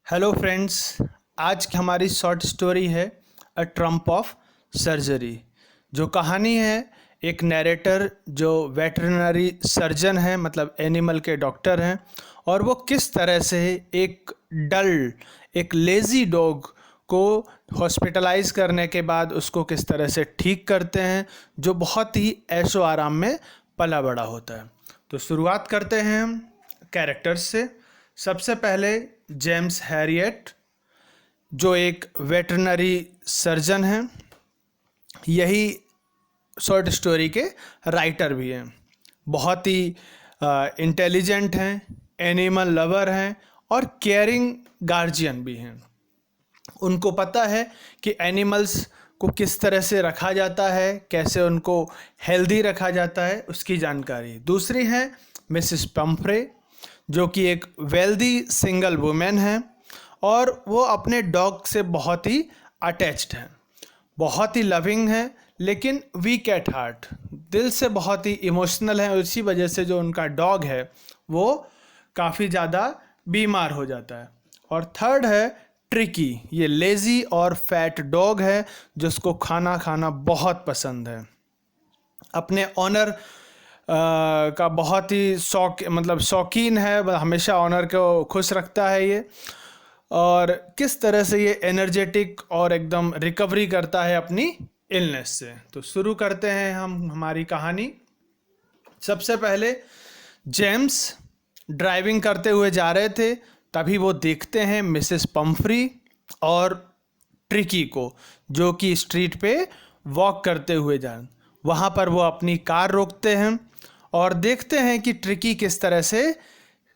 Hello friends, आज की हमारी शॉर्ट स्टोरी है अ ट्रम्प ऑफ सर्जरी। जो कहानी है एक नैरेटर जो वेटरनरी सर्जन है, मतलब एनिमल के डॉक्टर हैं, और वो किस तरह से एक एक लेज़ी डॉग को हॉस्पिटलाइज करने के बाद उसको किस तरह से ठीक करते हैं, जो बहुत ही ऐशो आराम में पला बड़ा होता है। तो शुरुआत करते हैं हम कैरेक्टर्स से। सबसे पहले जेम्स हैरियट, जो एक वेटरनरी सर्जन हैं, यही शॉर्ट स्टोरी के राइटर भी हैं। बहुत ही इंटेलिजेंट हैं, एनिमल लवर हैं और केयरिंग गार्जियन भी हैं। उनको पता है कि एनिमल्स को किस तरह से रखा जाता है, कैसे उनको हेल्दी रखा जाता है, उसकी जानकारी। दूसरी है मिसिस पंफ्रे, जो कि एक वेल्दी सिंगल वुमेन है और वो अपने डॉग से बहुत ही अटैच्ड हैं, बहुत ही लविंग हैं, लेकिन वीक एट हार्ट, दिल से बहुत ही इमोशनल है। इसी वजह से जो उनका डॉग है वो काफ़ी ज़्यादा बीमार हो जाता है। और थर्ड है ट्रिकी, ये लेज़ी और फैट डॉग है जिसको खाना खाना बहुत पसंद है। अपने ऑनर का बहुत ही शौकीन है, हमेशा ऑनर को खुश रखता है ये। और किस तरह से ये एनर्जेटिक और एकदम रिकवरी करता है अपनी इलनेस से। तो शुरू करते हैं हम हमारी कहानी। सबसे पहले जेम्स ड्राइविंग करते हुए जा रहे थे, तभी वो देखते हैं मिसेस पंफ्री और ट्रिकी को, जो कि स्ट्रीट पे वॉक करते हुए जा। वहाँ पर वो अपनी कार रोकते हैं और देखते हैं कि ट्रिकी किस तरह से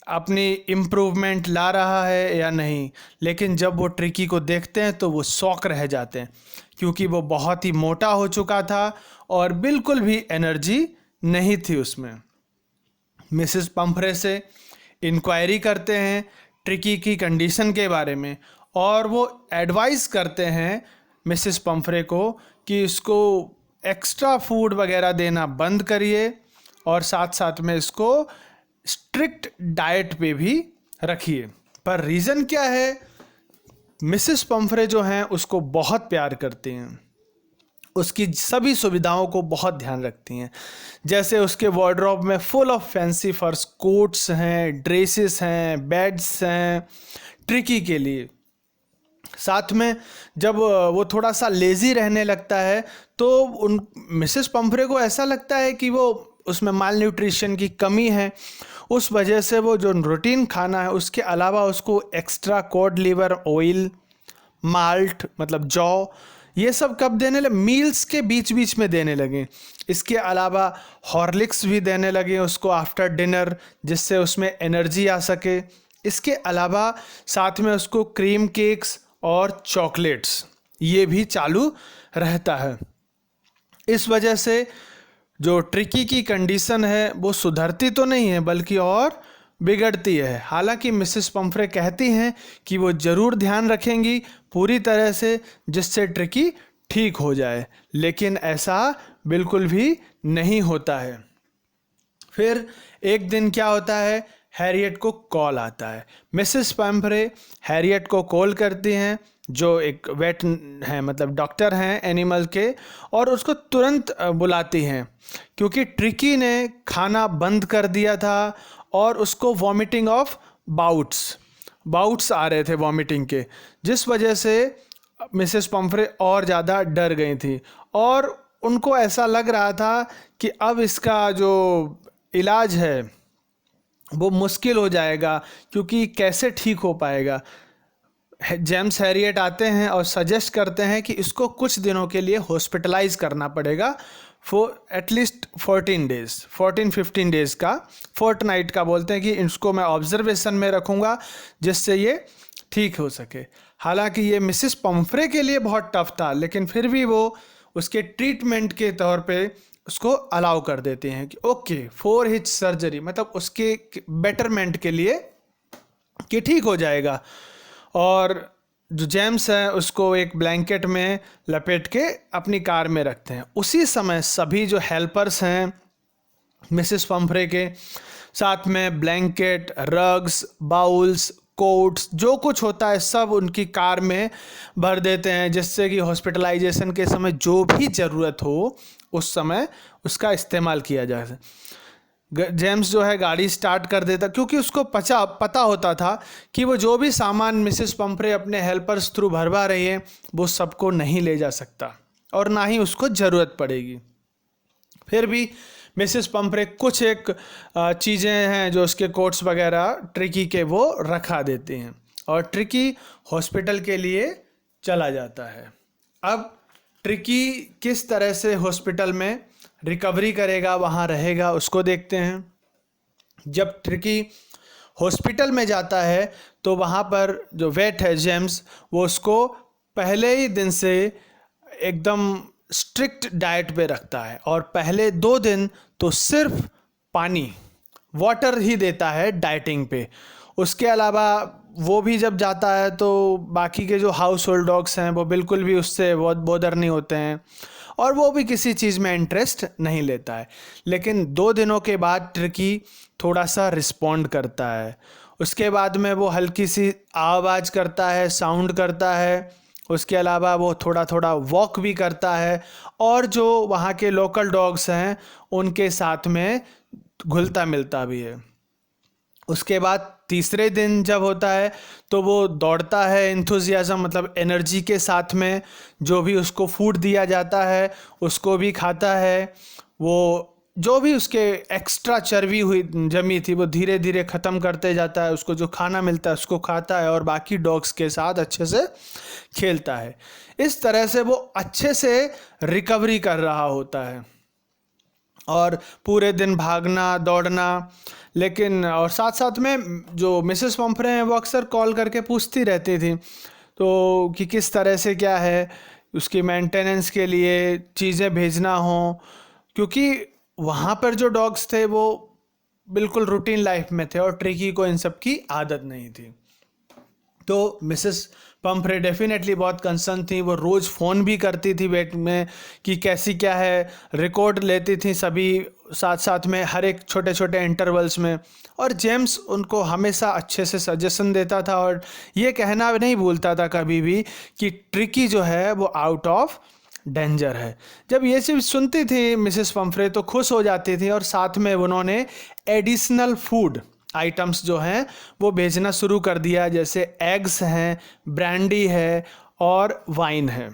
अपनी इम्प्रूवमेंट ला रहा है या नहीं। लेकिन जब वो ट्रिकी को देखते हैं तो वो शॉक रह जाते हैं, क्योंकि वो बहुत ही मोटा हो चुका था और बिल्कुल भी एनर्जी नहीं थी उसमें। मिसेस पंफ्रे से इंक्वायरी करते हैं ट्रिकी की कंडीशन के बारे में, और वो एडवाइस करते हैं मिसेस पंफ्रे को कि इसको एक्स्ट्रा फूड वगैरह देना बंद करिए और साथ साथ में इसको स्ट्रिक्ट डाइट पे भी रखिए। पर रीज़न क्या है? मिसेस पंफ्रे जो हैं उसको बहुत प्यार करती हैं, उसकी सभी सुविधाओं को बहुत ध्यान रखती हैं। जैसे उसके वार्डरोब में फुल ऑफ फैंसी फर्स कोट्स हैं, ड्रेसेस हैं, बेड्स हैं ट्रिकी के लिए। साथ में जब वो थोड़ा सा लेज़ी रहने लगता है तो उन मिसेस पंफ्रे को ऐसा लगता है कि वो उसमें माल न्यूट्रिशन की कमी है। उस वजह से वो जो रूटीन खाना है उसके अलावा उसको extra cod liver oil, malt मतलब जौ, ये सब कब देने लगे? मील्स के बीच बीच में देने लगे। इसके अलावा हॉर्लिक्स भी देने लगे उसको आफ्टर डिनर, जिससे उसमें एनर्जी आ सके। इसके अलावा साथ में उसको क्रीम केक्स और चॉकलेट्स ये भी चालू रहता है। इस वजह से जो ट्रिकी की कंडीशन है वो सुधरती तो नहीं है बल्कि और बिगड़ती है। हालांकि मिसेस पंफ्रे कहती हैं कि वो ज़रूर ध्यान रखेंगी पूरी तरह से जिससे ट्रिकी ठीक हो जाए, लेकिन ऐसा बिल्कुल भी नहीं होता है। फिर एक दिन क्या होता है, हैरियट को कॉल आता है। मिसेस पंफ्रे हैरियट को कॉल करती हैं, जो एक वेट हैं मतलब डॉक्टर हैं एनिमल के, और उसको तुरंत बुलाती हैं क्योंकि ट्रिकी ने खाना बंद कर दिया था और उसको वॉमिटिंग ऑफ बाउट्स आ रहे थे वॉमिटिंग के, जिस वजह से मिसेस पंफ्रे और ज़्यादा डर गई थी और उनको ऐसा लग रहा था कि अब इसका जो इलाज है वो मुश्किल हो जाएगा, क्योंकि कैसे ठीक हो पाएगा। जेम्स हैरियट आते हैं और सजेस्ट करते हैं कि इसको कुछ दिनों के लिए हॉस्पिटलाइज करना पड़ेगा फॉर एटलीस्ट 14-15 डेज़ का, फोर्टनाइट का बोलते हैं कि इसको मैं ऑब्जर्वेशन में रखूँगा जिससे ये ठीक हो सके। हालांकि ये मिसेस पंफ्रे के लिए बहुत टफ था, लेकिन फिर भी वो उसके ट्रीटमेंट के तौर पे उसको अलाउ कर देते हैं कि ओके फॉर हिज सर्जरी, मतलब उसके बेटरमेंट के लिए कि ठीक हो जाएगा। और जो जेम्स है उसको एक ब्लैंकेट में लपेट के अपनी कार में रखते हैं। उसी समय सभी जो हेल्पर्स हैं मिसेस पंफ्रे के, साथ में ब्लैंकेट, रग्स, बाउल्स, कोट्स जो कुछ होता है सब उनकी कार में भर देते हैं, जिससे कि हॉस्पिटलाइजेशन के समय जो भी ज़रूरत हो उस समय उसका इस्तेमाल किया जाए। जेम्स जो है गाड़ी स्टार्ट कर देता, क्योंकि उसको पता होता था कि वो जो भी सामान मिसेस पंफ्रे अपने हेल्पर्स थ्रू भरवा रही है वो सबको नहीं ले जा सकता और ना ही उसको ज़रूरत पड़ेगी। फिर भी मिसेस पंफ्रे कुछ एक चीज़ें हैं जो उसके कोट्स वगैरह ट्रिकी के वो रखा देते हैं और ट्रिकी हॉस्पिटल के लिए चला जाता है। अब ट्रिकी किस तरह से हॉस्पिटल में रिकवरी करेगा, वहाँ रहेगा, उसको देखते हैं। जब ट्रिकी हॉस्पिटल में जाता है तो वहाँ पर जो वेट है जेम्स, वो उसको पहले ही दिन से एकदम स्ट्रिक्ट डाइट पे रखता है और पहले 2 दिन तो सिर्फ पानी वाटर ही देता है डाइटिंग पे। उसके अलावा वो भी जब जाता है तो बाकी के जो हाउस होल्ड डॉग्स हैं वो बिल्कुल भी उससे बहुत बोदर नहीं होते हैं और वो भी किसी चीज़ में इंटरेस्ट नहीं लेता है। लेकिन 2 दिनों के बाद ट्रिकी थोड़ा सा रिस्पॉन्ड करता है। उसके बाद में वो हल्की सी आवाज़ करता है, साउंड करता है। उसके अलावा वो थोड़ा थोड़ा वॉक भी करता है और जो वहाँ के लोकल डॉग्स हैं उनके साथ में घुलता मिलता भी है। उसके बाद तीसरे दिन जब होता है तो वो दौड़ता है एंथुजियाज्म मतलब एनर्जी के साथ में, जो भी उसको फूड दिया जाता है उसको भी खाता है। वो जो भी उसके एक्स्ट्रा चर्बी हुई जमी थी वो धीरे धीरे ख़त्म करते जाता है, उसको जो खाना मिलता है उसको खाता है और बाकी डॉग्स के साथ अच्छे से खेलता है। इस तरह से वो अच्छे से रिकवरी कर रहा होता है और पूरे दिन भागना दौड़ना। लेकिन और साथ साथ में जो मिसेस पंफ्रे हैं वो अक्सर कॉल करके पूछती रहती थी तो कि किस तरह से क्या है, उसकी मेंटेनेंस के लिए चीज़ें भेजना हो, क्योंकि वहाँ पर जो डॉग्स थे वो बिल्कुल रूटीन लाइफ में थे और ट्रिकी को इन सब की आदत नहीं थी। तो मिसेस पंफ्रे डेफिनेटली बहुत कंसर्न थी। वो रोज़ फ़ोन भी करती थी वेट में कि कैसी क्या है, रिकॉर्ड लेती थी सभी साथ साथ में हर एक छोटे छोटे इंटरवल्स में। और जेम्स उनको हमेशा अच्छे से सजेशन देता था और ये कहना नहीं भूलता था कभी भी कि ट्रिकी जो है वो आउट ऑफ डेंजर है। जब ये चीज़ सुनती थी मिसेस पंफ्रे तो खुश हो जाती थी और साथ में उन्होंने एडिशनल फूड आइटम्स जो हैं वो भेजना शुरू कर दिया, जैसे एग्स हैं, ब्रांडी है और वाइन है,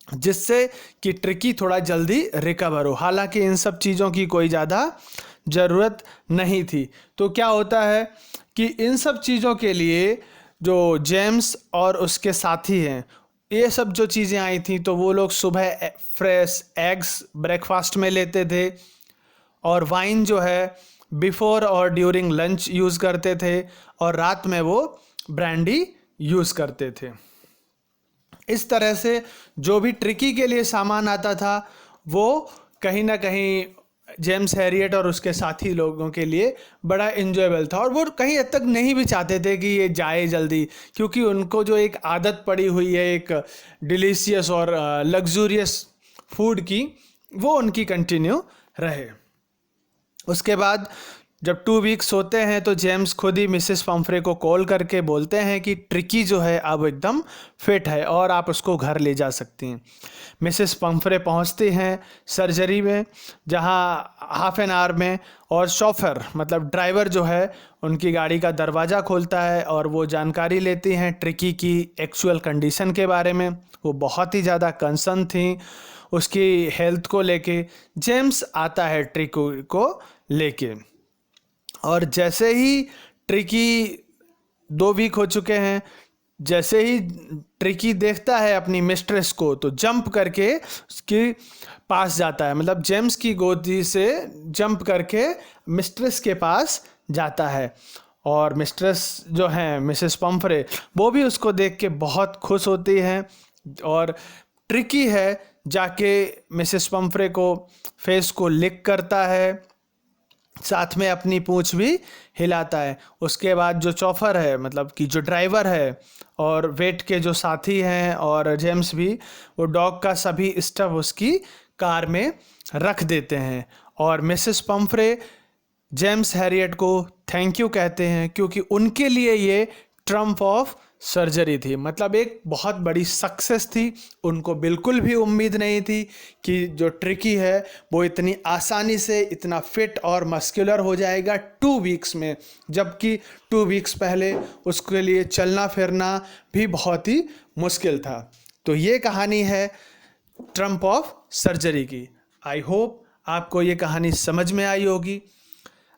जिससे कि ट्रिकी थोड़ा जल्दी रिकवर हो। हालांकि इन सब चीज़ों की कोई ज़्यादा ज़रूरत नहीं थी। तो क्या होता है कि इन सब चीज़ों के लिए जो जेम्स और उसके साथी हैं ये सब जो चीज़ें आई थी तो वो लोग सुबह फ्रेश एग्स ब्रेकफास्ट में लेते थे और वाइन जो है बिफोर और ड्यूरिंग लंच यूज़ करते थे और रात में वो ब्रांडी यूज़ करते थे। इस तरह से जो भी ट्रिकी के लिए सामान आता था वो कहीं ना कहीं जेम्स हैरियट और उसके साथी लोगों के लिए बड़ा इन्जॉयबल था और वो कहीं हद तक नहीं भी चाहते थे कि ये जाए जल्दी, क्योंकि उनको जो एक आदत पड़ी हुई है एक डिलीशियस और लग्जूरियस फूड की वो उनकी कंटिन्यू रहे। उसके बाद जब 2 वीक्स होते हैं तो जेम्स खुद ही मिसेस पंफ्रे को कॉल करके बोलते हैं कि ट्रिकी जो है अब एकदम फिट है और आप उसको घर ले जा सकती हैं। मिसेस पंफ्रे पहुंचती हैं सर्जरी में, जहां हाफ एन आवर में, और शॉफर मतलब ड्राइवर जो है उनकी गाड़ी का दरवाज़ा खोलता है और वो जानकारी लेती हैं ट्रिकी की एक्चुअल कंडीशन के बारे में। वो बहुत ही ज़्यादा कंसर्न थी उसकी हेल्थ को लेके। जेम्स आता है ट्रिकी को लेके और जैसे ही ट्रिकी 2 वीक हो चुके हैं, जैसे ही ट्रिकी देखता है अपनी मिस्ट्रेस को तो जंप करके उसके पास जाता है, मतलब जेम्स की गोदी से जंप करके मिस्ट्रेस के पास जाता है। और मिस्ट्रेस जो हैं मिसेस पंफ्रे वो भी उसको देख के बहुत खुश होती हैं और ट्रिकी है जाके मिसेस पंफ्रे को फेस को लिक करता है, साथ में अपनी पूंछ भी हिलाता है। उसके बाद जो चौफर है मतलब कि जो ड्राइवर है और वेट के जो साथी हैं और जेम्स भी, वो डॉग का सभी स्टफ उसकी कार में रख देते हैं और मिसेस पंफ्रे जेम्स हैरियट को थैंक यू कहते हैं, क्योंकि उनके लिए ये ट्रम्प ऑफ सर्जरी थी, मतलब एक बहुत बड़ी सक्सेस थी। उनको बिल्कुल भी उम्मीद नहीं थी कि जो ट्रिकी है वो इतनी आसानी से इतना फिट और मस्कुलर हो जाएगा 2 वीक्स में, जबकि 2 वीक्स पहले उसके लिए चलना फिरना भी बहुत ही मुश्किल था। तो ये कहानी है ट्रम्प ऑफ सर्जरी की। आई होप आपको ये कहानी समझ में आई होगी।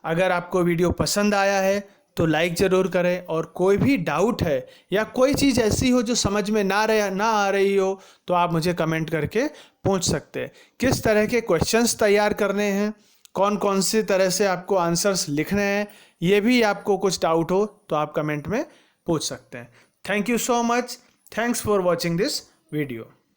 अगर आपको वीडियो पसंद आया है तो लाइक ज़रूर करें, और कोई भी डाउट है या कोई चीज़ ऐसी हो जो समझ में ना आ रही हो तो आप मुझे कमेंट करके पूछ सकते हैं। किस तरह के क्वेश्चंस तैयार करने हैं, कौन कौन सी तरह से आपको आंसर्स लिखने हैं, ये भी आपको कुछ डाउट हो तो आप कमेंट में पूछ सकते हैं। Thank you so much. Thanks for watching this video.